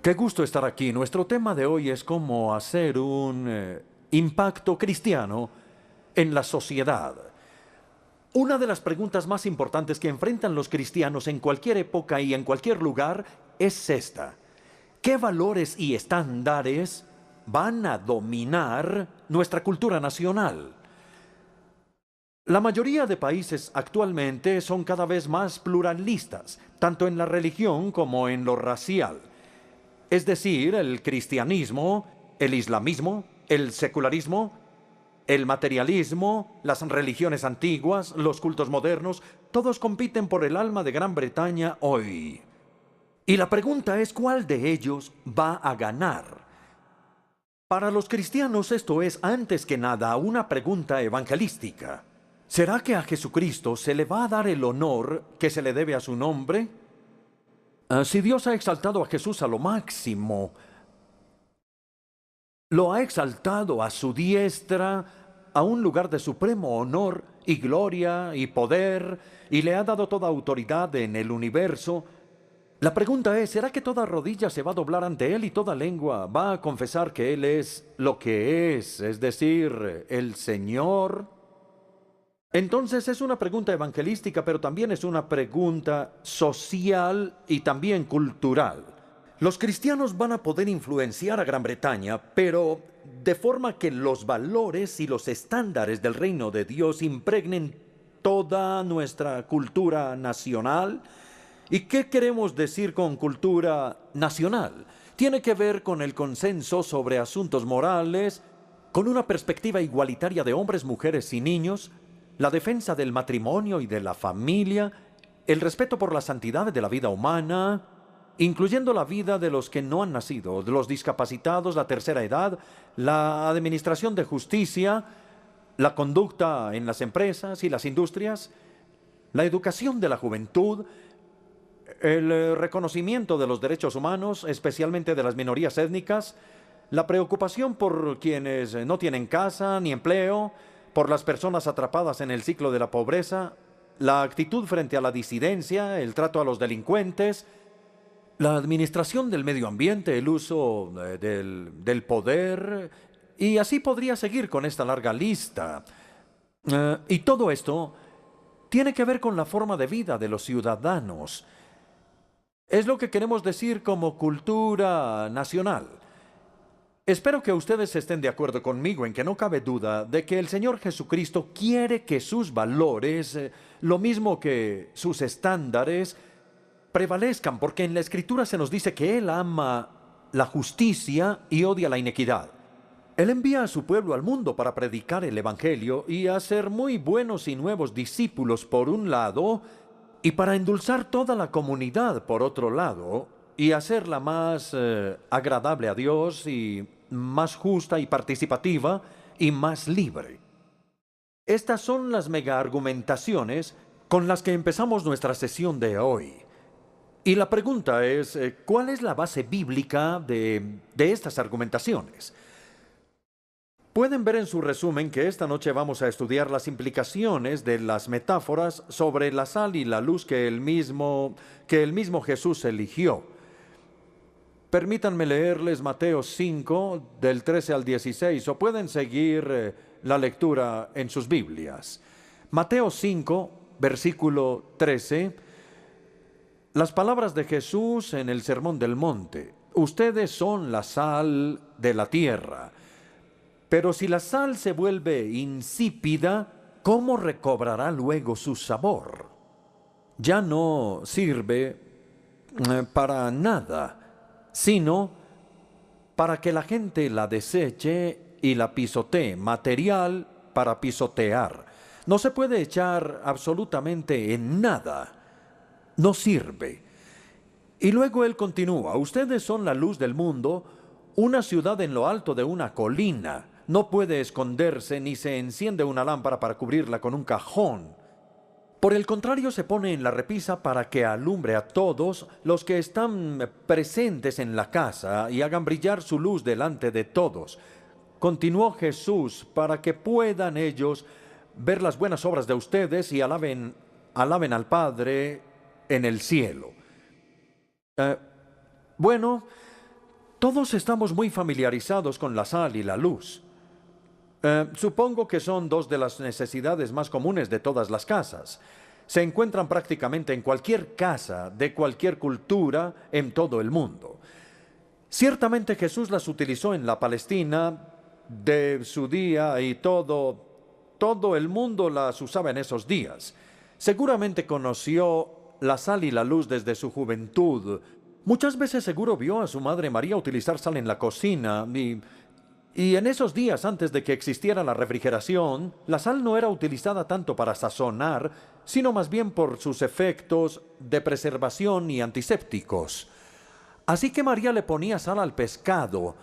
Qué gusto estar aquí. Nuestro tema de hoy es cómo hacer un impacto cristiano en la sociedad. Una de las preguntas más importantes que enfrentan los cristianos en cualquier época y en cualquier lugar es esta: ¿qué valores y estándares van a dominar nuestra cultura nacional? La mayoría de países actualmente son cada vez más pluralistas, tanto en la religión como en lo racial. Es decir, el cristianismo, el islamismo, el secularismo, el materialismo, las religiones antiguas, los cultos modernos, todos compiten por el alma de Gran Bretaña hoy. Y la pregunta es, ¿cuál de ellos va a ganar? Para los cristianos esto es, antes que nada, una pregunta evangelística. ¿Será que a Jesucristo se le va a dar el honor que se le debe a su nombre? Si Dios ha exaltado a Jesús a lo máximo, lo ha exaltado a su diestra, a un lugar de supremo honor y gloria y poder, y le ha dado toda autoridad en el universo. La pregunta es, ¿será que toda rodilla se va a doblar ante Él y toda lengua va a confesar que Él es lo que es decir, el Señor? Entonces es una pregunta evangelística, pero también es una pregunta social y también cultural. Los cristianos van a poder influenciar a Gran Bretaña, pero de forma que los valores y los estándares del reino de Dios impregnen toda nuestra cultura nacional. ¿Y qué queremos decir con cultura nacional? Tiene que ver con el consenso sobre asuntos morales, con una perspectiva igualitaria de hombres, mujeres y niños, la defensa del matrimonio y de la familia, el respeto por la santidad de la vida humana, incluyendo la vida de los que no han nacido, de los discapacitados, la tercera edad, la administración de justicia, la conducta en las empresas y las industrias, la educación de la juventud, el reconocimiento de los derechos humanos, especialmente de las minorías étnicas, la preocupación por quienes no tienen casa ni empleo, por las personas atrapadas en el ciclo de la pobreza, la actitud frente a la disidencia, el trato a los delincuentes, la administración del medio ambiente, el uso del poder, y así podría seguir con esta larga lista. Y todo esto tiene que ver con la forma de vida de los ciudadanos. Es lo que queremos decir como cultura nacional. Espero que ustedes estén de acuerdo conmigo en que no cabe duda de que el Señor Jesucristo quiere que sus valores, lo mismo que sus estándares, prevalezcan, porque en la Escritura se nos dice que Él ama la justicia y odia la iniquidad. Él envía a su pueblo al mundo para predicar el Evangelio y hacer muy buenos y nuevos discípulos por un lado, y para endulzar toda la comunidad por otro lado, y hacerla más agradable a Dios y más justa y participativa y más libre. Estas son las mega argumentaciones con las que empezamos nuestra sesión de hoy. Y la pregunta es, ¿cuál es la base bíblica de estas argumentaciones? Pueden ver en su resumen que esta noche vamos a estudiar las implicaciones de las metáforas sobre la sal y la luz que el mismo Jesús eligió. Permítanme leerles Mateo 5, del 13 al 16, o pueden seguir la lectura en sus Biblias. Mateo 5, versículo 13, las palabras de Jesús en el Sermón del Monte. Ustedes son la sal de la tierra. Pero si la sal se vuelve insípida, ¿cómo recobrará luego su sabor? Ya no sirve para nada, sino para que la gente la deseche y la pisotee, material para pisotear. No se puede echar absolutamente en nada, no sirve. Y luego él continúa, ustedes son la luz del mundo, una ciudad en lo alto de una colina. No puede esconderse ni se enciende una lámpara para cubrirla con un cajón. Por el contrario, se pone en la repisa para que alumbre a todos los que están presentes en la casa y hagan brillar su luz delante de todos. Continuó Jesús para que puedan ellos ver las buenas obras de ustedes y alaben al Padre en el cielo. Bueno, Todos estamos muy familiarizados con la sal y la luz. Supongo que son dos de las necesidades más comunes de todas las casas. Se encuentran prácticamente en cualquier casa de cualquier cultura en todo el mundo. Ciertamente Jesús las utilizó en la Palestina de su día y todo el mundo las usaba en esos días. Seguramente conoció la sal y la luz desde su juventud. Muchas veces seguro vio a su madre María utilizar sal en la cocina y en esos días antes de que existiera la refrigeración, la sal no era utilizada tanto para sazonar, sino más bien por sus efectos de preservación y antisépticos. Así que María le ponía sal al pescado,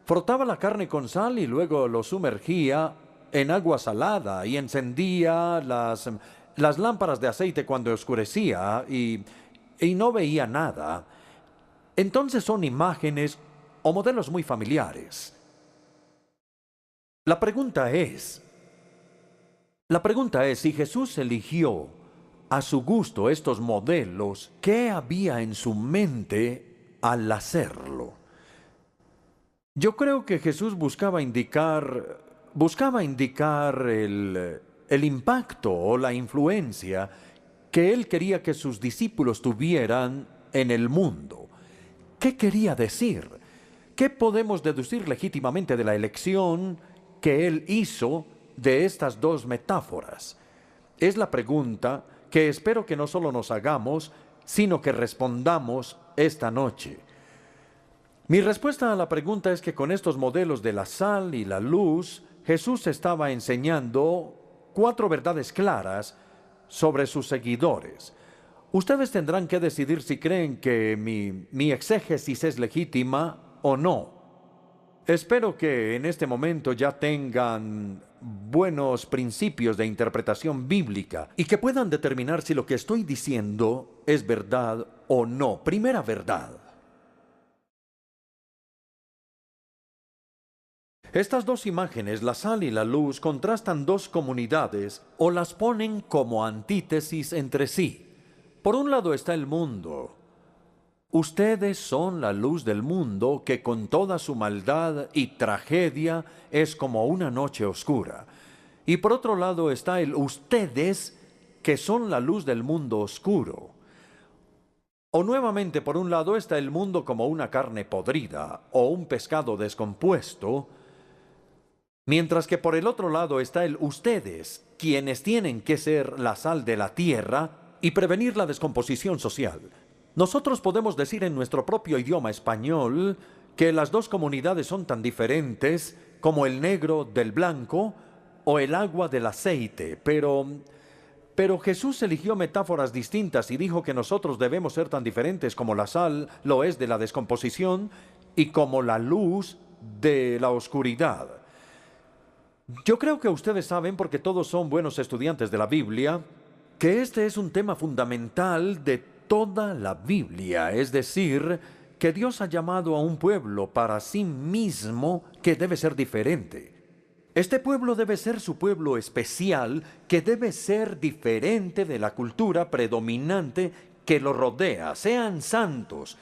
frotaba la carne con sal y luego lo sumergía en agua salada y encendía las lámparas de aceite cuando oscurecía y no veía nada. Entonces son imágenes o modelos muy familiares. La pregunta es si Jesús eligió a su gusto estos modelos, ¿qué había en su mente al hacerlo? Yo creo que Jesús buscaba indicar el impacto o la influencia que él quería que sus discípulos tuvieran en el mundo. ¿Qué quería decir? ¿Qué podemos deducir legítimamente de la elección que él hizo de estas dos metáforas? Es la pregunta que espero que no solo nos hagamos, sino que respondamos esta noche. Mi respuesta a la pregunta es que con estos modelos de la sal y la luz, Jesús estaba enseñando 4 verdades claras sobre sus seguidores. Ustedes tendrán que decidir si creen que mi exégesis es legítima o no. Espero que en este momento ya tengan buenos principios de interpretación bíblica y que puedan determinar si lo que estoy diciendo es verdad o no. Primera verdad. Estas dos imágenes, la sal y la luz, contrastan dos comunidades o las ponen como antítesis entre sí. Por un lado está el mundo. Ustedes son la luz del mundo que con toda su maldad y tragedia es como una noche oscura. Y por otro lado está el ustedes que son la luz del mundo oscuro. O nuevamente por un lado está el mundo como una carne podrida o un pescado descompuesto, mientras que por el otro lado está el ustedes, quienes tienen que ser la sal de la tierra y prevenir la descomposición social. Nosotros podemos decir en nuestro propio idioma español que las dos comunidades son tan diferentes como el negro del blanco o el agua del aceite, pero Jesús eligió metáforas distintas y dijo que nosotros debemos ser tan diferentes como la sal lo es de la descomposición y como la luz de la oscuridad. Yo creo que ustedes saben, porque todos son buenos estudiantes de la Biblia, que este es un tema fundamental de toda la Biblia, es decir, que Dios ha llamado a un pueblo para sí mismo que debe ser diferente. Este pueblo debe ser su pueblo especial, que debe ser diferente de la cultura predominante que lo rodea. Sean santos,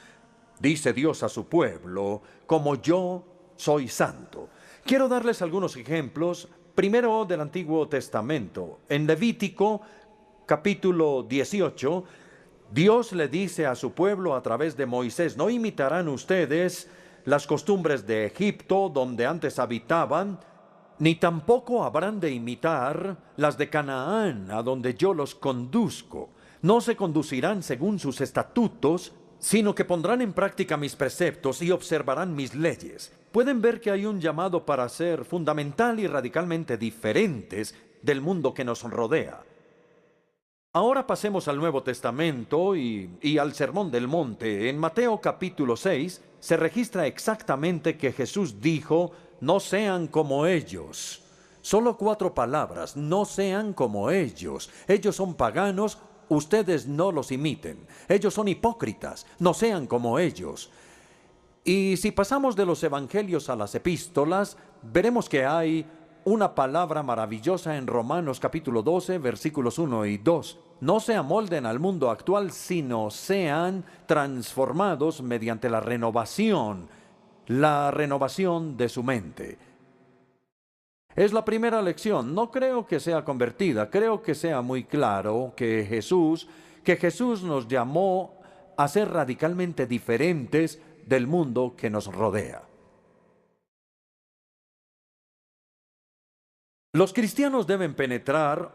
dice Dios a su pueblo, como yo soy santo. Quiero darles algunos ejemplos, primero del Antiguo Testamento. En Levítico, capítulo 18, Dios le dice a su pueblo a través de Moisés: no imitarán ustedes las costumbres de Egipto, donde antes habitaban, ni tampoco habrán de imitar las de Canaán, a donde yo los conduzco. No se conducirán según sus estatutos, sino que pondrán en práctica mis preceptos y observarán mis leyes. Pueden ver que hay un llamado para ser fundamental y radicalmente diferentes del mundo que nos rodea. Ahora pasemos al Nuevo Testamento y al Sermón del Monte. En Mateo capítulo 6 se registra exactamente que Jesús dijo: no sean como ellos. Solo 4 palabras: no sean como ellos. Ellos son paganos, ustedes no los imiten. Ellos son hipócritas, no sean como ellos. Y si pasamos de los evangelios a las epístolas, veremos que hay una palabra maravillosa en Romanos capítulo 12, versículos 1 y 2. No se amolden al mundo actual, sino sean transformados mediante la renovación la renovación de su mente. Es la primera lección. No creo que sea convertida. Creo que sea muy claro que Jesús nos llamó a ser radicalmente diferentes del mundo que nos rodea. Los cristianos deben penetrar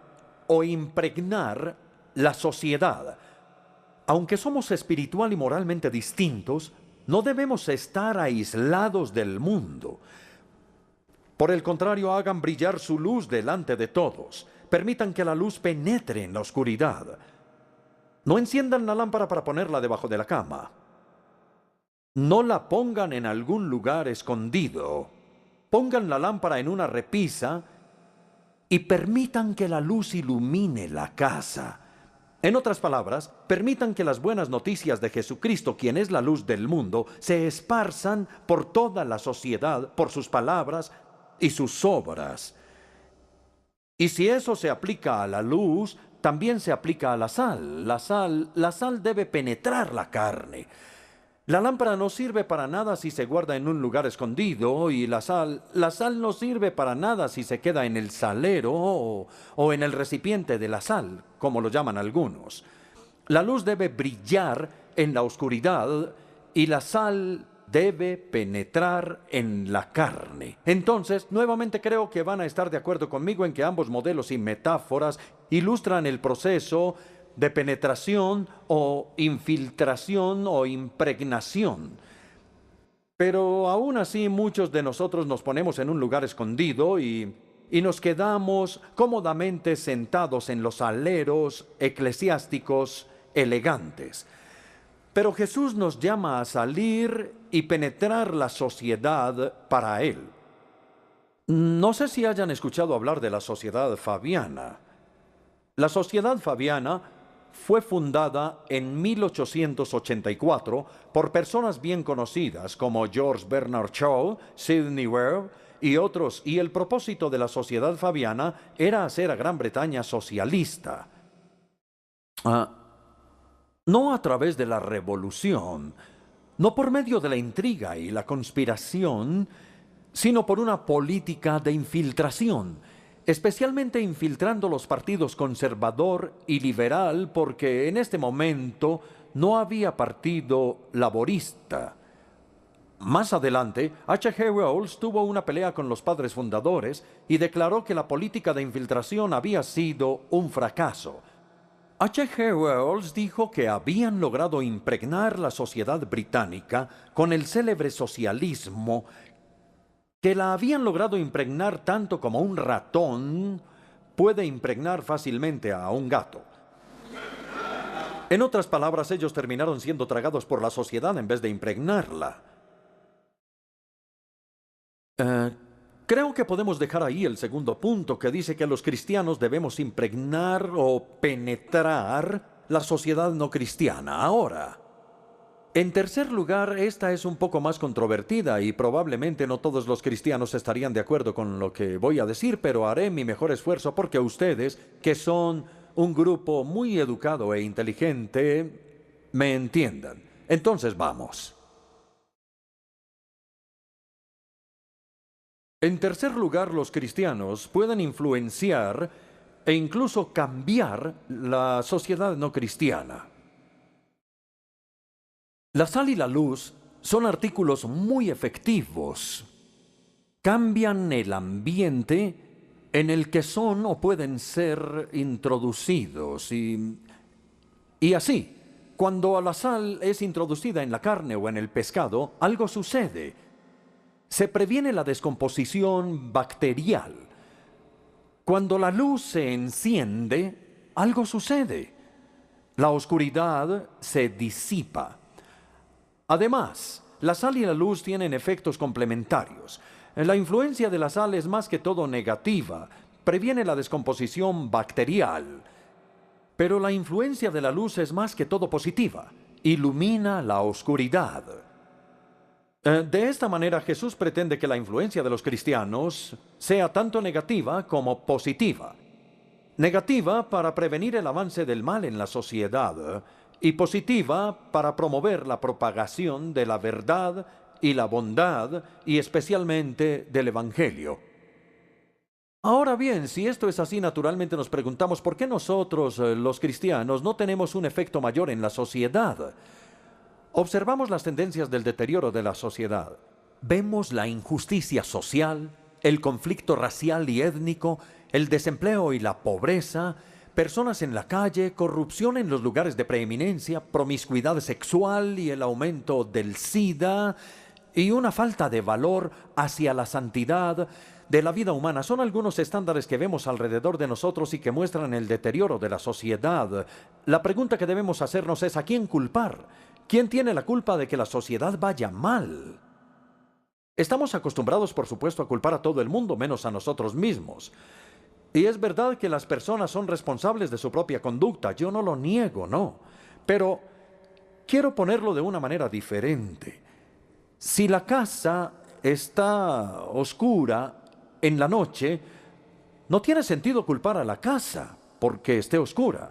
o impregnar la sociedad. Aunque somos espiritual y moralmente distintos, no debemos estar aislados del mundo. Por el contrario, hagan brillar su luz delante de todos. Permitan que la luz penetre en la oscuridad. No enciendan la lámpara para ponerla debajo de la cama. No la pongan en algún lugar escondido. Pongan la lámpara en una repisa y permitan que la luz ilumine la casa. En otras palabras, permitan que las buenas noticias de Jesucristo, quien es la luz del mundo, se esparzan por toda la sociedad, por sus palabras y sus obras. Y si eso se aplica a la luz, también se aplica a la sal. La sal debe penetrar la carne. La lámpara no sirve para nada si se guarda en un lugar escondido, y la sal no sirve para nada si se queda en el salero o en el recipiente de la sal, como lo llaman algunos. La luz debe brillar en la oscuridad y la sal debe penetrar en la carne. Entonces, nuevamente creo que van a estar de acuerdo conmigo en que ambos modelos y metáforas ilustran el proceso de penetración o infiltración o impregnación. Pero aún así muchos de nosotros nos ponemos en un lugar escondido y nos quedamos cómodamente sentados en los aleros eclesiásticos elegantes. Pero Jesús nos llama a salir y penetrar la sociedad para Él. No sé si hayan escuchado hablar de la Sociedad Fabiana. La Sociedad Fabiana fue fundada en 1884 por personas bien conocidas como George Bernard Shaw, Sidney Ware y otros, y el propósito de la Sociedad Fabiana era hacer a Gran Bretaña socialista. No a través de la revolución, no por medio de la intriga y la conspiración, sino por una política de infiltración, especialmente infiltrando los partidos conservador y liberal, porque en este momento no había partido laborista. Más adelante, H.G. Wells tuvo una pelea con los padres fundadores y declaró que la política de infiltración había sido un fracaso. H.G. Wells dijo que habían logrado impregnar la sociedad británica con el célebre socialismo, que la habían logrado impregnar tanto como un ratón puede impregnar fácilmente a un gato. En otras palabras, ellos terminaron siendo tragados por la sociedad en vez de impregnarla. Creo que podemos dejar ahí el segundo punto, que dice que los cristianos debemos impregnar o penetrar la sociedad no cristiana. Ahora, en tercer lugar, esta es un poco más controvertida y probablemente no todos los cristianos estarían de acuerdo con lo que voy a decir, pero haré mi mejor esfuerzo porque ustedes, que son un grupo muy educado e inteligente, me entiendan. Entonces vamos. En tercer lugar, los cristianos pueden influenciar e incluso cambiar la sociedad no cristiana. La sal y la luz son artículos muy efectivos. Cambian el ambiente en el que son o pueden ser introducidos. Y así, cuando la sal es introducida en la carne o en el pescado, algo sucede. Se previene la descomposición bacterial. Cuando la luz se enciende, algo sucede. La oscuridad se disipa. Además, la sal y la luz tienen efectos complementarios. La influencia de la sal es más que todo negativa, previene la descomposición bacterial. Pero la influencia de la luz es más que todo positiva, ilumina la oscuridad. De esta manera, Jesús pretende que la influencia de los cristianos sea tanto negativa como positiva. Negativa para prevenir el avance del mal en la sociedad y positiva para promover la propagación de la verdad y la bondad, y especialmente del Evangelio. Ahora bien, si esto es así, naturalmente nos preguntamos por qué nosotros, los cristianos, no tenemos un efecto mayor en la sociedad. Observamos las tendencias del deterioro de la sociedad. Vemos la injusticia social, el conflicto racial y étnico, el desempleo y la pobreza, personas en la calle, corrupción en los lugares de preeminencia, promiscuidad sexual y el aumento del SIDA, y una falta de valor hacia la santidad de la vida humana. Son algunos estándares que vemos alrededor de nosotros y que muestran el deterioro de la sociedad. La pregunta que debemos hacernos es: ¿a quién culpar? ¿Quién tiene la culpa de que la sociedad vaya mal? Estamos acostumbrados, por supuesto, a culpar a todo el mundo, menos a nosotros mismos. Y es verdad que las personas son responsables de su propia conducta. Yo no lo niego, no. Pero quiero ponerlo de una manera diferente. Si la casa está oscura en la noche, no tiene sentido culpar a la casa porque esté oscura.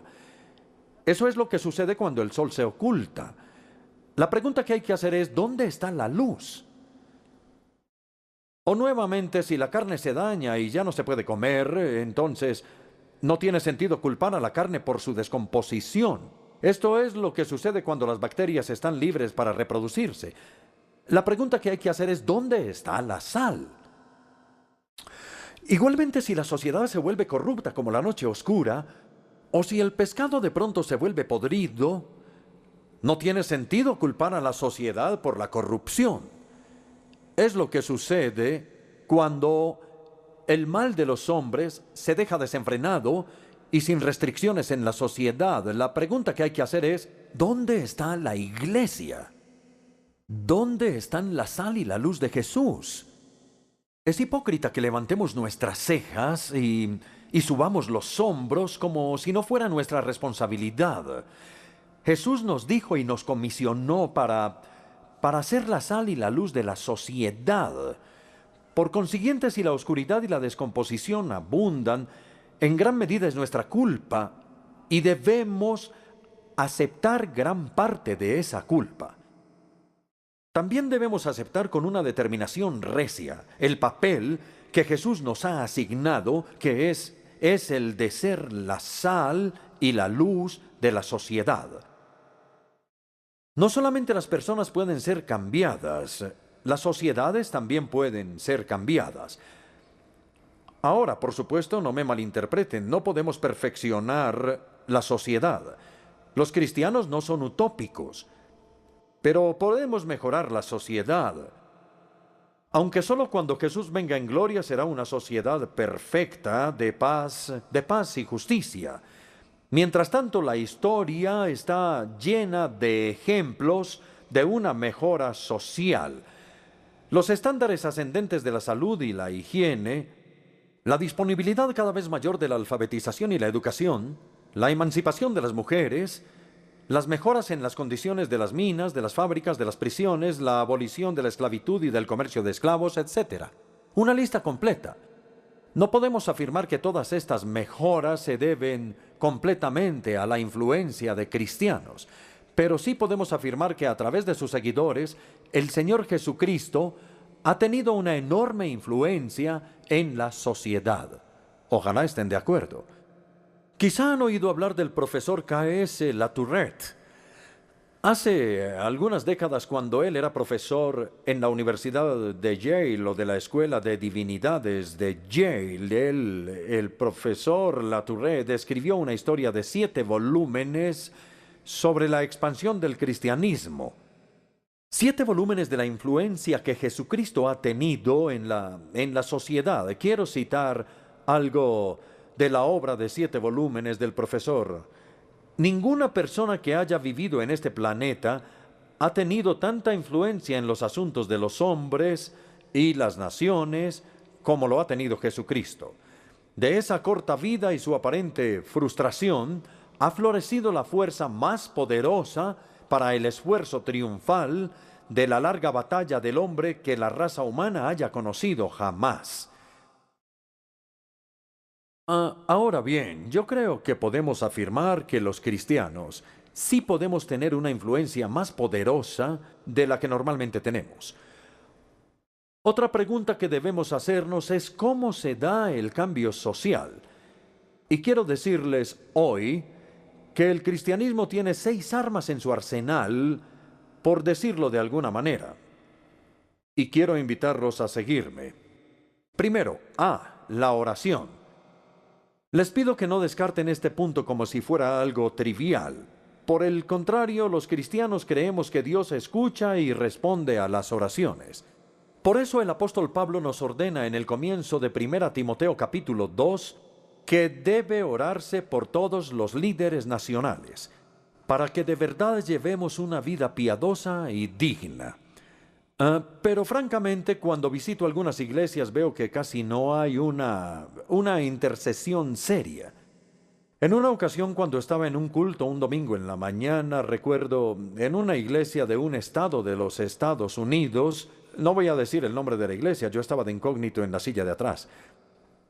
Eso es lo que sucede cuando el sol se oculta. La pregunta que hay que hacer es: ¿dónde está la luz? O nuevamente, si la carne se daña y ya no se puede comer, entonces no tiene sentido culpar a la carne por su descomposición. Esto es lo que sucede cuando las bacterias están libres para reproducirse. La pregunta que hay que hacer es: ¿dónde está la sal? Igualmente, si la sociedad se vuelve corrupta como la noche oscura, o si el pescado de pronto se vuelve podrido, no tiene sentido culpar a la sociedad por la corrupción. Es lo que sucede cuando el mal de los hombres se deja desenfrenado y sin restricciones en la sociedad. La pregunta que hay que hacer es: ¿dónde está la iglesia? ¿Dónde están la sal y la luz de Jesús? Es hipócrita que levantemos nuestras cejas y subamos los hombros como si no fuera nuestra responsabilidad. Jesús nos dijo y nos comisionó para ser la sal y la luz de la sociedad. Por consiguiente, si la oscuridad y la descomposición abundan, en gran medida es nuestra culpa y debemos aceptar gran parte de esa culpa. También debemos aceptar con una determinación recia el papel que Jesús nos ha asignado, que es el de ser la sal y la luz de la sociedad. No solamente las personas pueden ser cambiadas, las sociedades también pueden ser cambiadas. Ahora, por supuesto, no me malinterpreten, no podemos perfeccionar la sociedad. Los cristianos no son utópicos, pero podemos mejorar la sociedad. Aunque solo cuando Jesús venga en gloria será una sociedad perfecta de paz y justicia. Mientras tanto, la historia está llena de ejemplos de una mejora social. Los estándares ascendentes de la salud y la higiene, la disponibilidad cada vez mayor de la alfabetización y la educación, la emancipación de las mujeres, las mejoras en las condiciones de las minas, de las fábricas, de las prisiones, la abolición de la esclavitud y del comercio de esclavos, etc. Una lista completa. No podemos afirmar que todas estas mejoras se deben completamente a la influencia de cristianos, pero sí podemos afirmar que a través de sus seguidores, el Señor Jesucristo ha tenido una enorme influencia en la sociedad. Ojalá estén de acuerdo. Quizá han oído hablar del profesor K.S. Latourette. Hace algunas décadas, cuando él era profesor en la Universidad de Yale o de la Escuela de Divinidades de Yale, el profesor Latourette escribió una historia de 7 volúmenes sobre la expansión del cristianismo. 7 volúmenes de la influencia que Jesucristo ha tenido en la sociedad. Quiero citar algo de la obra de 7 volúmenes del profesor. Ninguna persona que haya vivido en este planeta ha tenido tanta influencia en los asuntos de los hombres y las naciones como lo ha tenido Jesucristo. De esa corta vida y su aparente frustración ha florecido la fuerza más poderosa para el esfuerzo triunfal de la larga batalla del hombre que la raza humana haya conocido jamás. Ahora bien, yo creo que podemos afirmar que los cristianos sí podemos tener una influencia más poderosa de la que normalmente tenemos. Otra pregunta que debemos hacernos es cómo se da el cambio social. Y quiero decirles hoy que el cristianismo tiene 6 armas en su arsenal, por decirlo de alguna manera. Y quiero invitarlos a seguirme. Primero, la oración. Les pido que no descarten este punto como si fuera algo trivial. Por el contrario, los cristianos creemos que Dios escucha y responde a las oraciones. Por eso el apóstol Pablo nos ordena en el comienzo de 1 Timoteo capítulo 2 que debe orarse por todos los líderes nacionales, para que de verdad llevemos una vida piadosa y digna. Pero francamente, cuando visito algunas iglesias veo que casi no hay una intercesión seria. En una ocasión, cuando estaba en un culto un domingo en la mañana, recuerdo, en una iglesia de un estado de los Estados Unidos, no voy a decir el nombre de la iglesia, yo estaba de incógnito en la silla de atrás.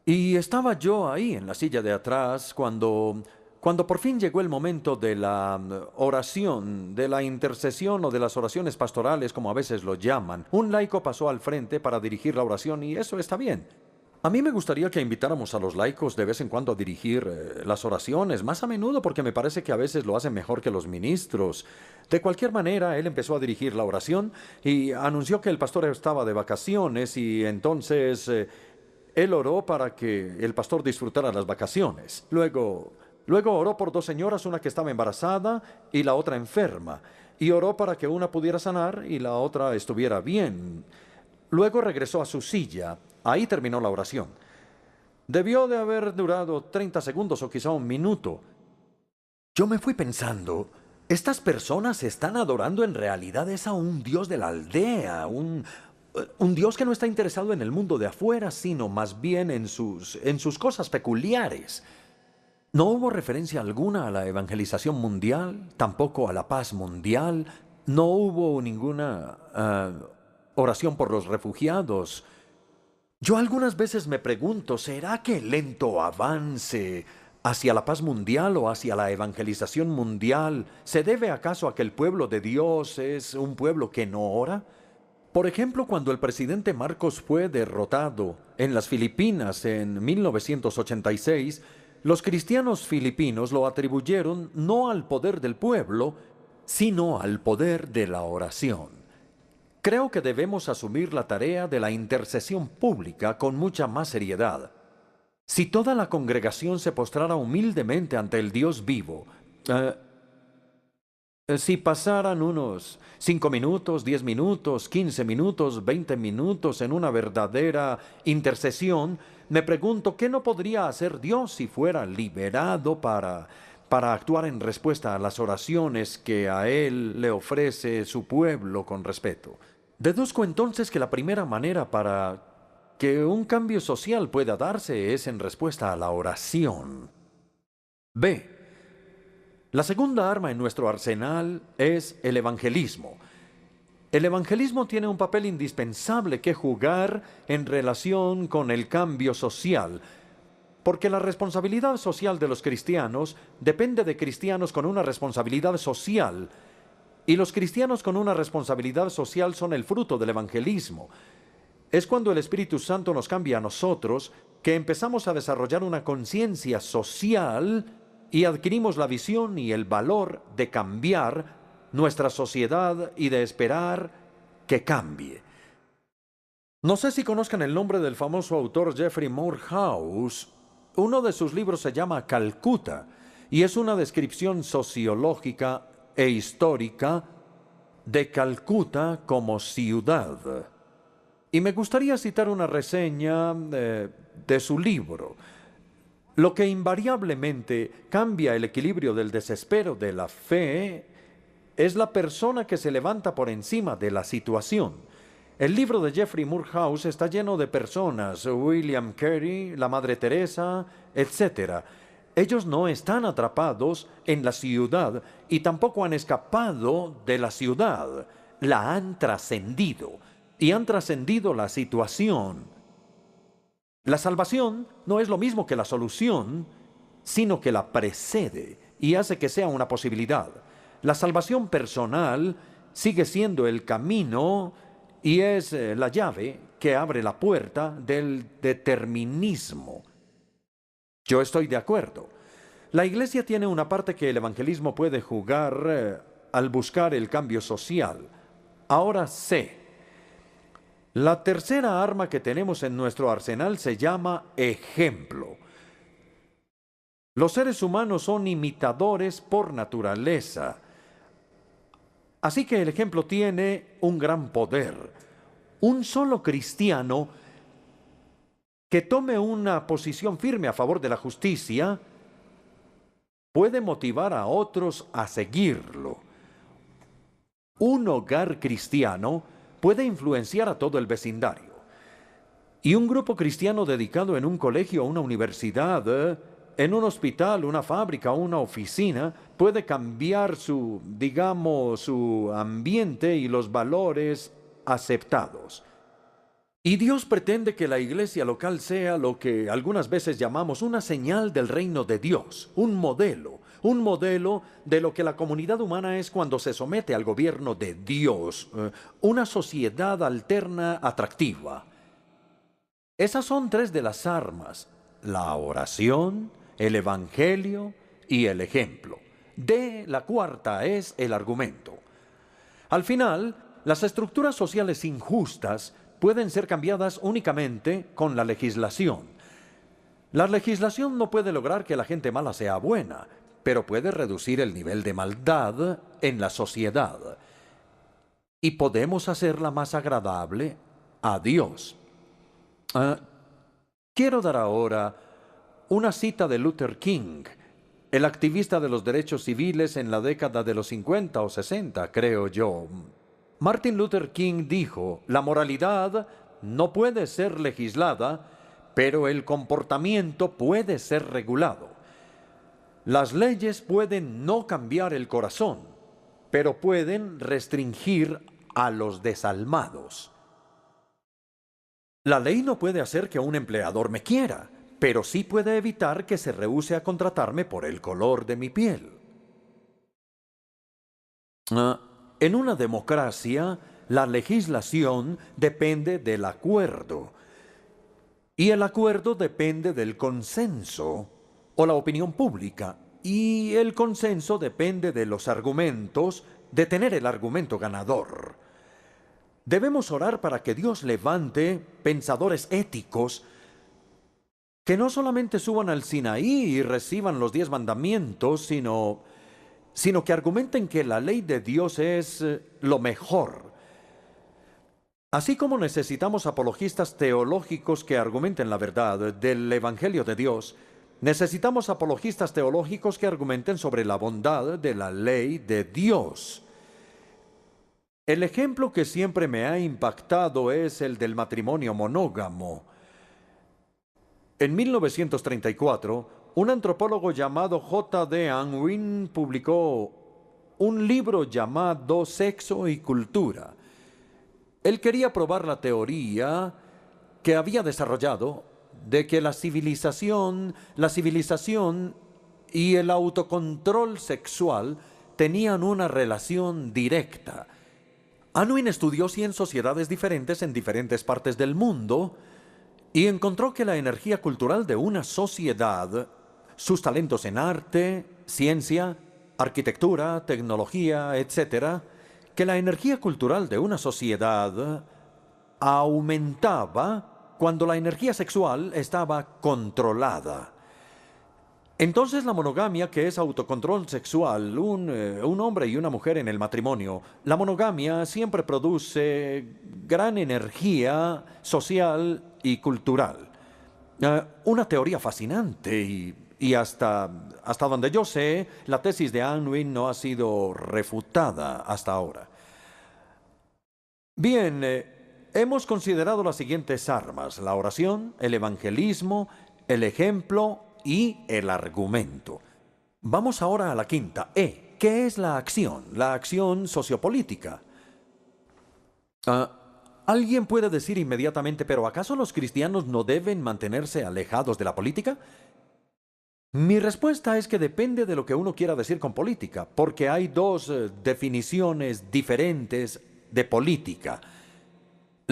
Y estaba yo ahí en la silla de atrás cuando por fin llegó el momento de la oración, de la intercesión o de las oraciones pastorales, como a veces lo llaman. Un laico pasó al frente para dirigir la oración y eso está bien. A mí me gustaría que invitáramos a los laicos de vez en cuando a dirigir las oraciones, más a menudo porque me parece que a veces lo hacen mejor que los ministros. De cualquier manera, él empezó a dirigir la oración y anunció que el pastor estaba de vacaciones y entonces él oró para que el pastor disfrutara las vacaciones. Luego oró por 2 señoras, una que estaba embarazada y la otra enferma, y oró para que una pudiera sanar y la otra estuviera bien. Luego regresó a su silla. Ahí terminó la oración. Debió de haber durado 30 segundos o quizá un minuto. Yo me fui pensando, estas personas están adorando en realidad a un Dios de la aldea, un Dios que no está interesado en el mundo de afuera, sino más bien en sus cosas peculiares. No hubo referencia alguna a la evangelización mundial, tampoco a la paz mundial. No hubo ninguna oración por los refugiados. Yo algunas veces me pregunto, ¿será que el lento avance hacia la paz mundial o hacia la evangelización mundial se debe acaso a que el pueblo de Dios es un pueblo que no ora? Por ejemplo, cuando el presidente Marcos fue derrotado en las Filipinas en 1986, los cristianos filipinos lo atribuyeron no al poder del pueblo, sino al poder de la oración. Creo que debemos asumir la tarea de la intercesión pública con mucha más seriedad. Si toda la congregación se postrara humildemente ante el Dios vivo, si pasaran unos 5 minutos, 10 minutos, 15 minutos, 20 minutos en una verdadera intercesión, me pregunto qué no podría hacer Dios si fuera liberado para actuar en respuesta a las oraciones que a Él le ofrece su pueblo con respeto. Deduzco entonces que la primera manera para que un cambio social pueda darse es en respuesta a la oración. B. La segunda arma en nuestro arsenal es el evangelismo. El evangelismo tiene un papel indispensable que jugar en relación con el cambio social, porque la responsabilidad social de los cristianos depende de cristianos con una responsabilidad social, y los cristianos con una responsabilidad social son el fruto del evangelismo. Es cuando el Espíritu Santo nos cambia a nosotros que empezamos a desarrollar una conciencia social y adquirimos la visión y el valor de cambiar nuestra sociedad y de esperar que cambie. No sé si conozcan el nombre del famoso autor Jeffrey Morehouse. Uno de sus libros se llama Calcuta y es una descripción sociológica e histórica de Calcuta como ciudad. Y me gustaría citar una reseña de su libro. Lo que invariablemente cambia el equilibrio del desespero de la fe es la persona que se levanta por encima de la situación. El libro de Jeffrey Morehouse está lleno de personas, William Carey, la Madre Teresa, etc. Ellos no están atrapados en la ciudad y tampoco han escapado de la ciudad. La han trascendido y han trascendido la situación. La salvación no es lo mismo que la solución, sino que la precede y hace que sea una posibilidad. La salvación personal sigue siendo el camino y es la llave que abre la puerta del determinismo. Yo estoy de acuerdo. La Iglesia tiene una parte que el evangelismo puede jugar al buscar el cambio social. Ahora sé. La tercera arma que tenemos en nuestro arsenal se llama ejemplo. Los seres humanos son imitadores por naturaleza. Así que el ejemplo tiene un gran poder. Un solo cristiano que tome una posición firme a favor de la justicia puede motivar a otros a seguirlo. Un hogar cristiano puede influenciar a todo el vecindario. Y un grupo cristiano dedicado en un colegio o una universidad, en un hospital, una fábrica o una oficina, puede cambiar su ambiente y los valores aceptados. Y Dios pretende que la iglesia local sea lo que algunas veces llamamos una señal del reino de Dios, un modelo de lo que la comunidad humana es cuando se somete al gobierno de Dios, una sociedad alterna atractiva. Esas son tres de las armas: la oración, el evangelio y el ejemplo. La cuarta es el argumento. Al final, las estructuras sociales injustas pueden ser cambiadas únicamente con la legislación. La legislación no puede lograr que la gente mala sea buena, pero puede reducir el nivel de maldad en la sociedad. Y podemos hacerla más agradable a Dios. Quiero dar ahora una cita de Luther King, el activista de los derechos civiles en la década de los 50 o 60, creo yo. Martin Luther King dijo: la moralidad no puede ser legislada, pero el comportamiento puede ser regulado. Las leyes pueden no cambiar el corazón, pero pueden restringir a los desalmados. La ley no puede hacer que un empleador me quiera, pero sí puede evitar que se rehúse a contratarme por el color de mi piel. En una democracia, la legislación depende del acuerdo, y el acuerdo depende del consenso o la opinión pública, y el consenso depende de los argumentos, de tener el argumento ganador. Debemos orar para que Dios levante pensadores éticos que no solamente suban al Sinaí y reciban los 10 mandamientos, sino que argumenten que la ley de Dios es lo mejor. Así como necesitamos apologistas teológicos que argumenten la verdad del Evangelio de Dios, necesitamos apologistas teológicos que argumenten sobre la bondad de la ley de Dios. El ejemplo que siempre me ha impactado es el del matrimonio monógamo. En 1934, un antropólogo llamado J.D. Unwin publicó un libro llamado Sexo y Cultura. Él quería probar la teoría que había desarrollado de que la civilización y el autocontrol sexual tenían una relación directa. Unwin estudió 100 sociedades diferentes en diferentes partes del mundo y encontró que la energía cultural de una sociedad, sus talentos en arte, ciencia, arquitectura, tecnología, etc., que la energía cultural de una sociedad aumentaba cuando la energía sexual estaba controlada. Entonces la monogamia, que es autocontrol sexual, un hombre y una mujer en el matrimonio, la monogamia siempre produce gran energía social y cultural. Una teoría fascinante y hasta donde yo sé, la tesis de Unwin no ha sido refutada hasta ahora. Bien, hemos considerado las siguientes armas: la oración, el evangelismo, el ejemplo y el argumento. Vamos ahora a la quinta, E. ¿Qué es la acción? La acción sociopolítica. Alguien puede decir inmediatamente: ¿pero acaso los cristianos no deben mantenerse alejados de la política? Mi respuesta es que depende de lo que uno quiera decir con política, porque hay dos definiciones diferentes de política.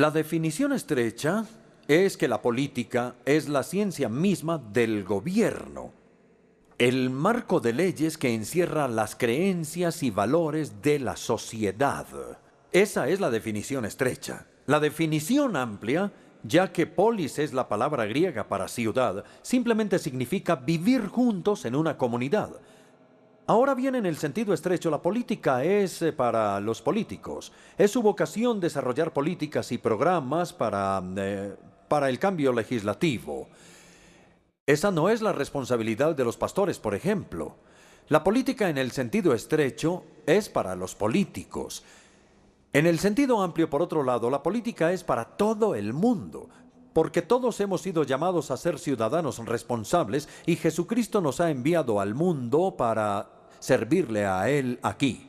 La definición estrecha es que la política es la ciencia misma del gobierno, el marco de leyes que encierra las creencias y valores de la sociedad. Esa es la definición estrecha. La definición amplia, ya que polis es la palabra griega para ciudad, simplemente significa vivir juntos en una comunidad. Ahora bien, en el sentido estrecho, la política es para los políticos. Es su vocación desarrollar políticas y programas para el cambio legislativo. Esa no es la responsabilidad de los pastores, por ejemplo. La política en el sentido estrecho es para los políticos. En el sentido amplio, por otro lado, la política es para todo el mundo, porque todos hemos sido llamados a ser ciudadanos responsables y Jesucristo nos ha enviado al mundo para servirle a Él aquí.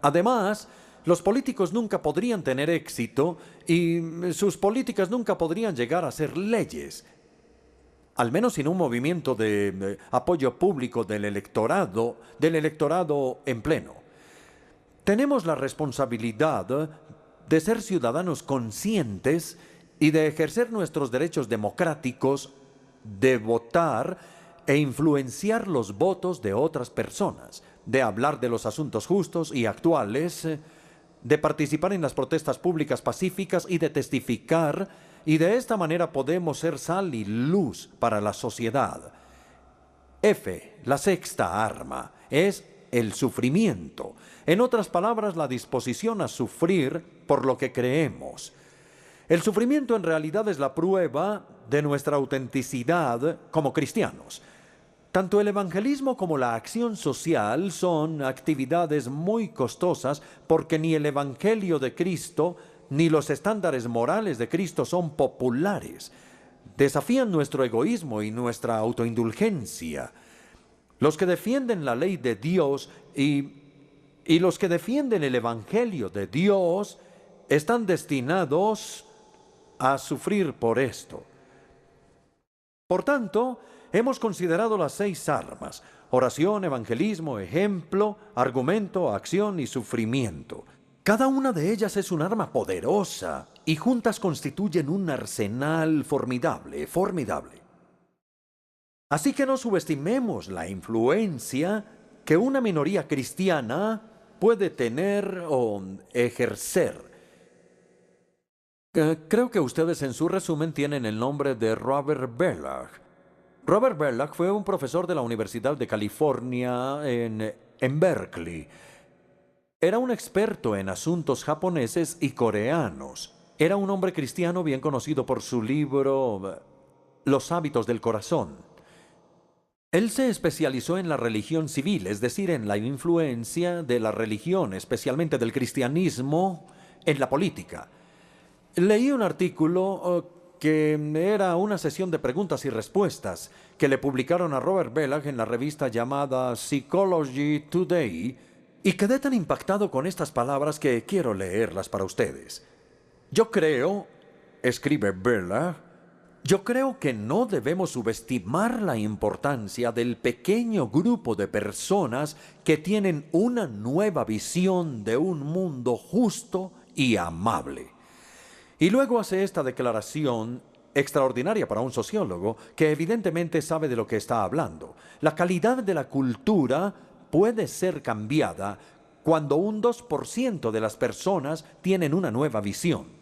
Además, los políticos nunca podrían tener éxito y sus políticas nunca podrían llegar a ser leyes, al menos sin un movimiento de apoyo público del electorado en pleno. Tenemos la responsabilidad de ser ciudadanos conscientes y de ejercer nuestros derechos democráticos, de votar e influenciar los votos de otras personas, de hablar de los asuntos justos y actuales, de participar en las protestas públicas pacíficas y de testificar, y de esta manera podemos ser sal y luz para la sociedad. F, la sexta arma, es el sufrimiento. En otras palabras, la disposición a sufrir por lo que creemos. El sufrimiento en realidad es la prueba de nuestra autenticidad como cristianos. Tanto el evangelismo como la acción social son actividades muy costosas porque ni el evangelio de Cristo ni los estándares morales de Cristo son populares. Desafían nuestro egoísmo y nuestra autoindulgencia. Los que defienden la ley de Dios y los que defienden el evangelio de Dios están destinados a sufrir por esto. Por tanto, hemos considerado las 6 armas: oración, evangelismo, ejemplo, argumento, acción y sufrimiento. Cada una de ellas es un arma poderosa y juntas constituyen un arsenal formidable. Así que no subestimemos la influencia que una minoría cristiana puede tener o ejercer. Creo que ustedes en su resumen tienen el nombre de Robert Bellah. Robert Bellah fue un profesor de la Universidad de California en Berkeley. Era un experto en asuntos japoneses y coreanos. Era un hombre cristiano bien conocido por su libro Los hábitos del corazón. Él se especializó en la religión civil, es decir, en la influencia de la religión, especialmente del cristianismo, en la política. Leí un artículo que era una sesión de preguntas y respuestas que le publicaron a Robert Bellah en la revista llamada Psychology Today, y quedé tan impactado con estas palabras que quiero leerlas para ustedes. Yo creo, escribe Bellah, yo creo que no debemos subestimar la importancia del pequeño grupo de personas que tienen una nueva visión de un mundo justo y amable. Y luego hace esta declaración extraordinaria para un sociólogo que evidentemente sabe de lo que está hablando. La calidad de la cultura puede ser cambiada cuando un 2% de las personas tienen una nueva visión.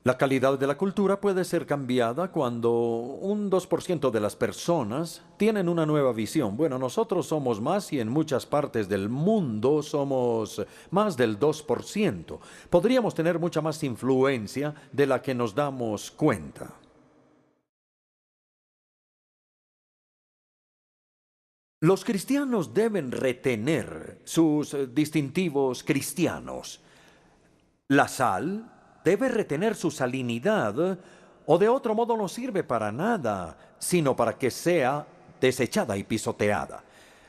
La calidad de la cultura puede ser cambiada cuando un 2% de las personas tienen una nueva visión. Bueno, nosotros somos más y en muchas partes del mundo somos más del 2%. Podríamos tener mucha más influencia de la que nos damos cuenta. Los cristianos deben retener sus distintivos cristianos. La sal debe retener su salinidad, o de otro modo no sirve para nada, sino para que sea desechada y pisoteada.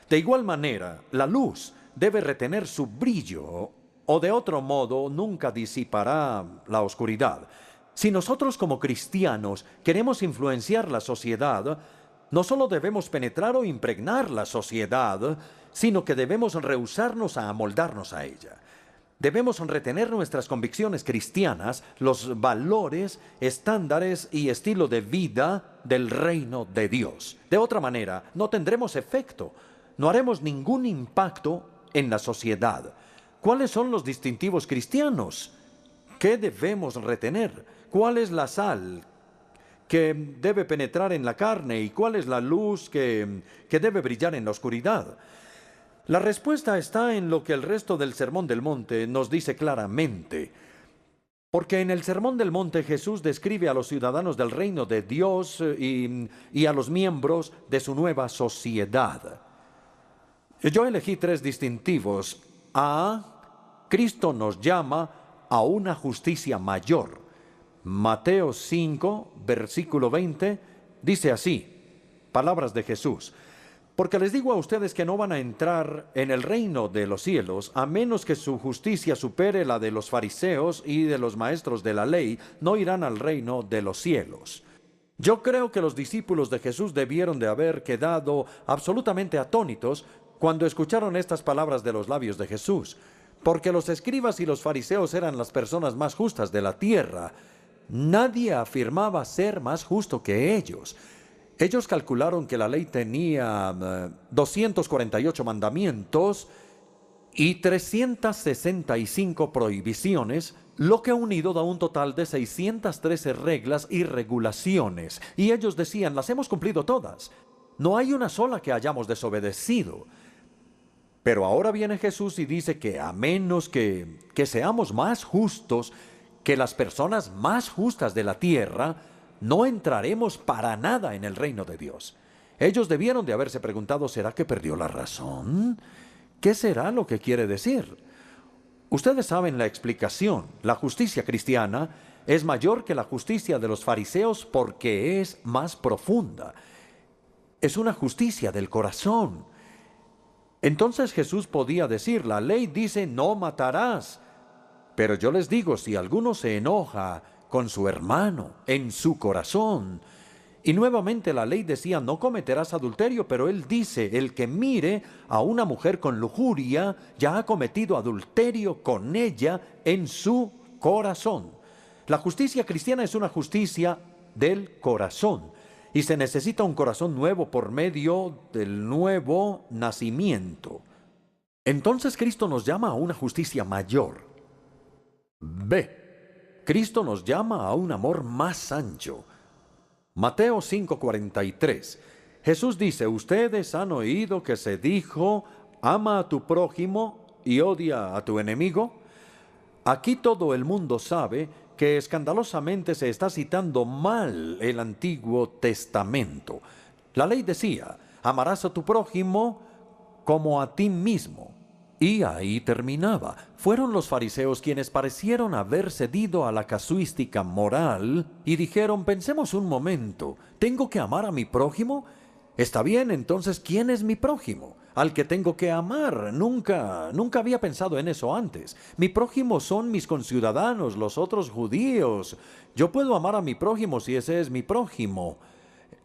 De igual manera, la luz debe retener su brillo, o de otro modo nunca disipará la oscuridad. Si nosotros como cristianos queremos influenciar la sociedad, no solo debemos penetrar o impregnar la sociedad, sino que debemos rehusarnos a amoldarnos a ella. Debemos retener nuestras convicciones cristianas, los valores, estándares y estilo de vida del reino de Dios. De otra manera, no tendremos efecto, no haremos ningún impacto en la sociedad. ¿Cuáles son los distintivos cristianos? ¿Qué debemos retener? ¿Cuál es la sal que debe penetrar en la carne y cuál es la luz que debe brillar en la oscuridad? La respuesta está en lo que el resto del Sermón del Monte nos dice claramente. Porque en el Sermón del Monte Jesús describe a los ciudadanos del reino de Dios y a los miembros de su nueva sociedad. Yo elegí 3 distintivos. Cristo nos llama a una justicia mayor. Mateo 5, versículo 20, dice así, palabras de Jesús: porque les digo a ustedes que no van a entrar en el reino de los cielos, a menos que su justicia supere la de los fariseos y de los maestros de la ley, no irán al reino de los cielos. Yo creo que los discípulos de Jesús debieron de haber quedado absolutamente atónitos cuando escucharon estas palabras de los labios de Jesús, porque los escribas y los fariseos eran las personas más justas de la tierra. Nadie afirmaba ser más justo que ellos. Ellos calcularon que la ley tenía 248 mandamientos y 365 prohibiciones, lo que unido da un total de 613 reglas y regulaciones. Y ellos decían, las hemos cumplido todas. No hay una sola que hayamos desobedecido. Pero ahora viene Jesús y dice que a menos que seamos más justos que las personas más justas de la tierra, no entraremos para nada en el reino de Dios. Ellos debieron de haberse preguntado, ¿será que perdió la razón? ¿Qué será lo que quiere decir? Ustedes saben la explicación. La justicia cristiana es mayor que la justicia de los fariseos porque es más profunda. Es una justicia del corazón. Entonces Jesús podía decir, la ley dice no matarás. Pero yo les digo, si alguno se enoja con su hermano en su corazón. Y nuevamente la ley decía, no cometerás adulterio, pero él dice, el que mire a una mujer con lujuria, ya ha cometido adulterio con ella en su corazón. La justicia cristiana es una justicia del corazón, y se necesita un corazón nuevo por medio del nuevo nacimiento. Entonces Cristo nos llama a una justicia mayor. Cristo nos llama a un amor más ancho. Mateo 5:43. Jesús dice, ustedes han oído que se dijo, ama a tu prójimo y odia a tu enemigo. Aquí todo el mundo sabe que escandalosamente se está citando mal el Antiguo Testamento. La ley decía, amarás a tu prójimo como a ti mismo. Y ahí terminaba. Fueron los fariseos quienes parecieron haber cedido a la casuística moral y dijeron, pensemos un momento, ¿tengo que amar a mi prójimo? Está bien, entonces, ¿quién es mi prójimo? Al que tengo que amar. Nunca había pensado en eso antes. Mi prójimo son mis conciudadanos, los otros judíos. Yo puedo amar a mi prójimo si ese es mi prójimo.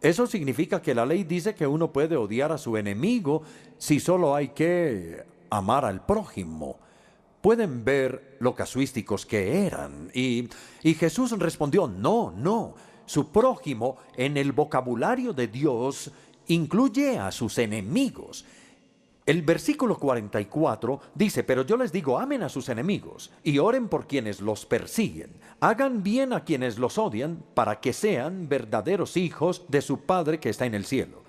Eso significa que la ley dice que uno puede odiar a su enemigo si solo hay que amar al prójimo. Pueden ver lo casuísticos que eran. Y Jesús respondió, no. Su prójimo en el vocabulario de Dios incluye a sus enemigos. El versículo 44 dice, pero yo les digo, amen a sus enemigos y oren por quienes los persiguen. Hagan bien a quienes los odian para que sean verdaderos hijos de su Padre que está en el cielo.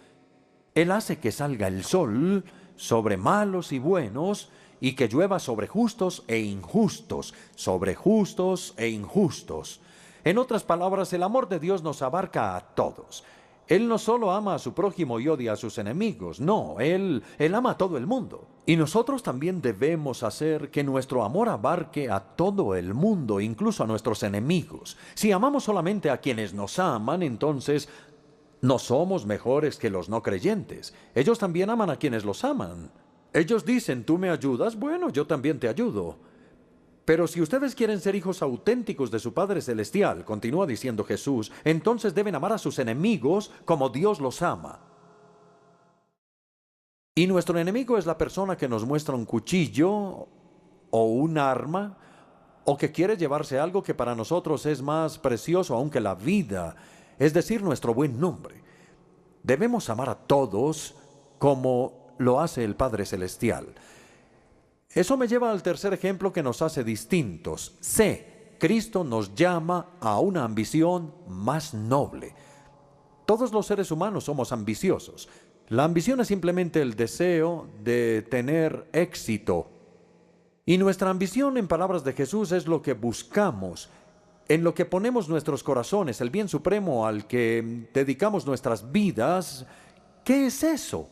Él hace que salga el sol sobre malos y buenos, y que llueva sobre justos e injustos, sobre justos e injustos. En otras palabras, el amor de Dios nos abarca a todos. Él no solo ama a su prójimo y odia a sus enemigos, no, Él ama a todo el mundo. Y nosotros también debemos hacer que nuestro amor abarque a todo el mundo, incluso a nuestros enemigos. Si amamos solamente a quienes nos aman, entonces no somos mejores que los no creyentes. Ellos también aman a quienes los aman. Ellos dicen, tú me ayudas, bueno, yo también te ayudo. Pero si ustedes quieren ser hijos auténticos de su Padre Celestial, continúa diciendo Jesús, entonces deben amar a sus enemigos como Dios los ama. Y nuestro enemigo es la persona que nos muestra un cuchillo o un arma, o que quiere llevarse algo que para nosotros es más precioso aún que la vida, es decir, nuestro buen nombre. Debemos amar a todos como lo hace el Padre Celestial. Eso me lleva al tercer ejemplo que nos hace distintos. Cristo nos llama a una ambición más noble. Todos los seres humanos somos ambiciosos. La ambición es simplemente el deseo de tener éxito. Y nuestra ambición, en palabras de Jesús, es lo que buscamos, en lo que ponemos nuestros corazones, el bien supremo al que dedicamos nuestras vidas. ¿Qué es eso?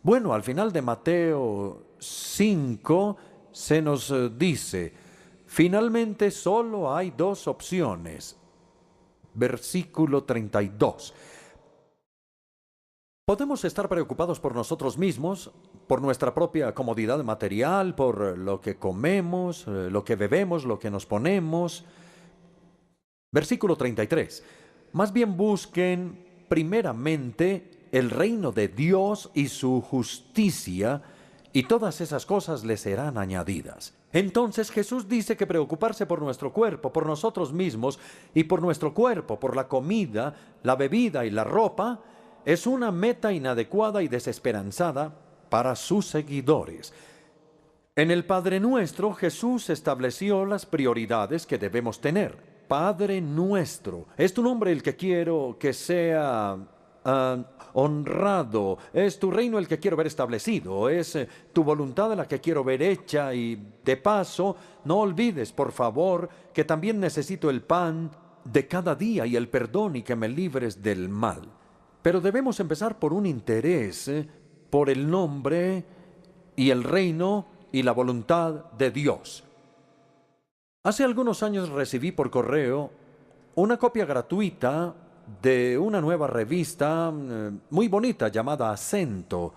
Bueno, al final de Mateo 5 se nos dice, finalmente solo hay dos opciones. Versículo 32. Podemos estar preocupados por nosotros mismos, por nuestra propia comodidad material, por lo que comemos, lo que bebemos, lo que nos ponemos. Versículo 33. Más bien busquen primeramente el reino de Dios y su justicia, y todas esas cosas les serán añadidas. Entonces Jesús dice que preocuparse por nuestro cuerpo, por nosotros mismos y por nuestro cuerpo, por la comida, la bebida y la ropa, es una meta inadecuada y desesperanzada para sus seguidores. En el Padre Nuestro, Jesús estableció las prioridades que debemos tener. Padre Nuestro, es tu nombre el que quiero que sea honrado, es tu reino el que quiero ver establecido, es tu voluntad la que quiero ver hecha, y de paso, no olvides, por favor, que también necesito el pan de cada día y el perdón y que me libres del mal. Pero debemos empezar por un interés por el nombre y el reino y la voluntad de Dios. Hace algunos años recibí por correo una copia gratuita de una nueva revista muy bonita llamada Acento.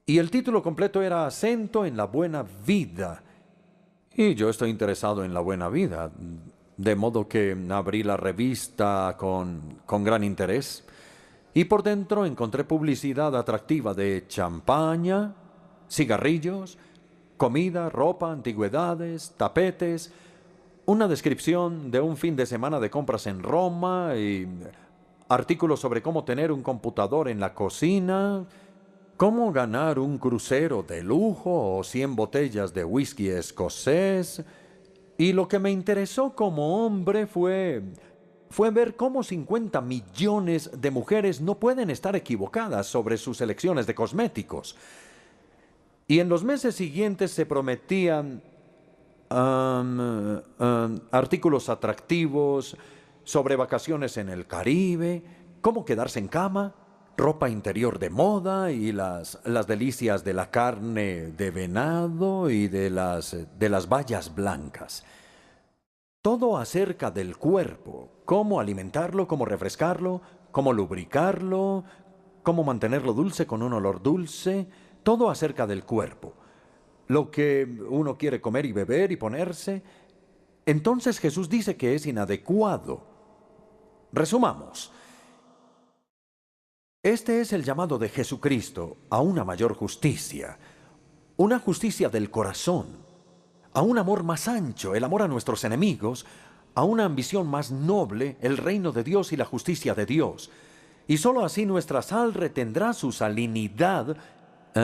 Y el título completo era Acento en la Buena Vida. Y yo estoy interesado en la buena vida, de modo que abrí la revista con gran interés. Y por dentro encontré publicidad atractiva de champaña, cigarrillos, comida, ropa, antigüedades, tapetes, una descripción de un fin de semana de compras en Roma y artículos sobre cómo tener un computador en la cocina, cómo ganar un crucero de lujo o 100 botellas de whisky escocés. Y lo que me interesó como hombre fue ver cómo 50 millones de mujeres no pueden estar equivocadas sobre sus elecciones de cosméticos. Y en los meses siguientes se prometían artículos atractivos sobre vacaciones en el Caribe, cómo quedarse en cama, ropa interior de moda y las delicias de la carne de venado y de las bayas blancas. Todo acerca del cuerpo, cómo alimentarlo, cómo refrescarlo, cómo lubricarlo, cómo mantenerlo dulce con un olor dulce, todo acerca del cuerpo. Lo que uno quiere comer y beber y ponerse. Entonces Jesús dice que es inadecuado. Resumamos. Este es el llamado de Jesucristo a una mayor justicia, una justicia del corazón, a un amor más ancho, el amor a nuestros enemigos, a una ambición más noble, el reino de Dios y la justicia de Dios. Y sólo así nuestra sal retendrá su salinidad,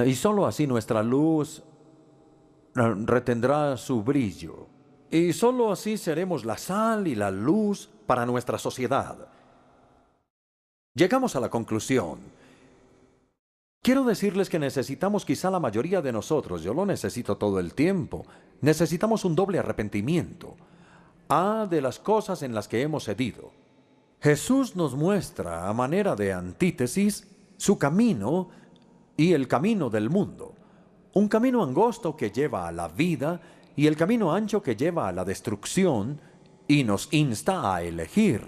y sólo así nuestra luz retendrá su brillo. Y sólo así seremos la sal y la luz para nuestra sociedad. Llegamos a la conclusión. Quiero decirles que necesitamos, quizá la mayoría de nosotros, yo lo necesito todo el tiempo, necesitamos un doble arrepentimiento. De las cosas en las que hemos cedido. Jesús nos muestra, a manera de antítesis, su camino y el camino del mundo. Un camino angosto que lleva a la vida y el camino ancho que lleva a la destrucción, y nos insta a elegir.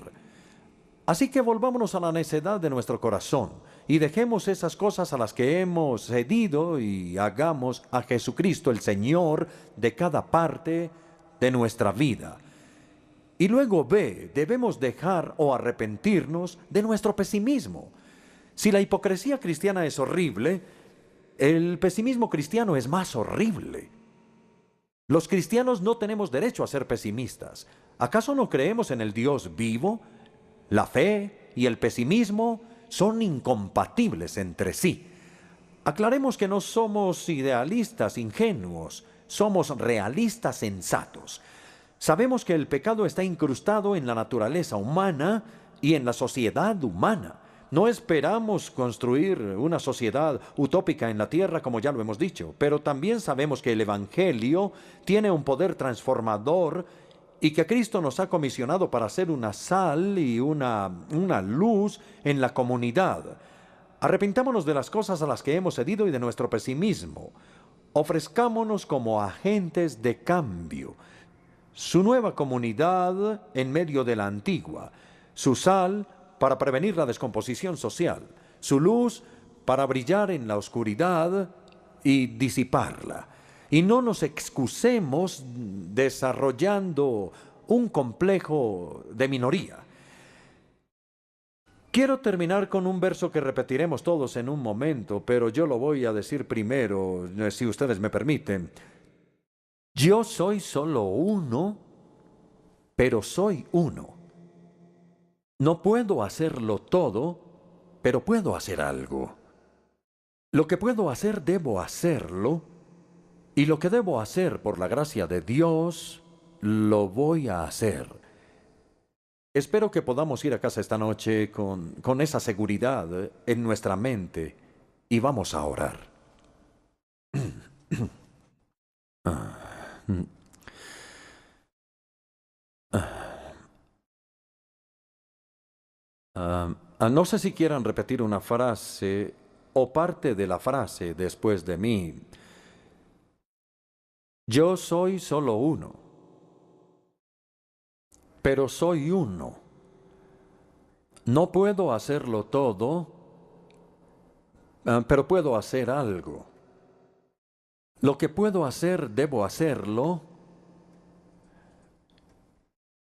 Así que volvámonos a la necedad de nuestro corazón y dejemos esas cosas a las que hemos cedido y hagamos a Jesucristo el Señor de cada parte de nuestra vida. Y luego debemos dejar o arrepentirnos de nuestro pesimismo. Si la hipocresía cristiana es horrible, el pesimismo cristiano es más horrible. Los cristianos no tenemos derecho a ser pesimistas. ¿Acaso no creemos en el Dios vivo? La fe y el pesimismo son incompatibles entre sí. Aclaremos que no somos idealistas ingenuos, somos realistas sensatos. Sabemos que el pecado está incrustado en la naturaleza humana y en la sociedad humana. No esperamos construir una sociedad utópica en la tierra, como ya lo hemos dicho, pero también sabemos que el Evangelio tiene un poder transformador y que Cristo nos ha comisionado para ser una sal y una luz en la comunidad. Arrepintámonos de las cosas a las que hemos cedido y de nuestro pesimismo. Ofrezcámonos como agentes de cambio. Su nueva comunidad en medio de la antigua. Su sal para prevenir la descomposición social. Su luz para brillar en la oscuridad y disiparla. Y no nos excusemos desarrollando un complejo de minoría. Quiero terminar con un verso que repetiremos todos en un momento, pero yo lo voy a decir primero, si ustedes me permiten. Yo soy solo uno, pero soy uno. No puedo hacerlo todo, pero puedo hacer algo. Lo que puedo hacer, debo hacerlo, y lo que debo hacer por la gracia de Dios, lo voy a hacer. Espero que podamos ir a casa esta noche con esa seguridad en nuestra mente y vamos a orar. No sé si quieran repetir una frase o parte de la frase después de mí. Yo soy solo uno, pero soy uno. No puedo hacerlo todo, pero puedo hacer algo. Lo que puedo hacer, debo hacerlo.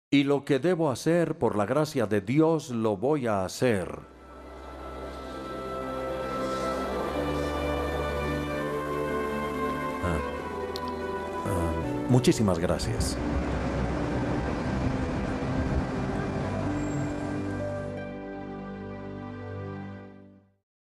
Y lo que debo hacer, por la gracia de Dios, lo voy a hacer. Muchísimas gracias.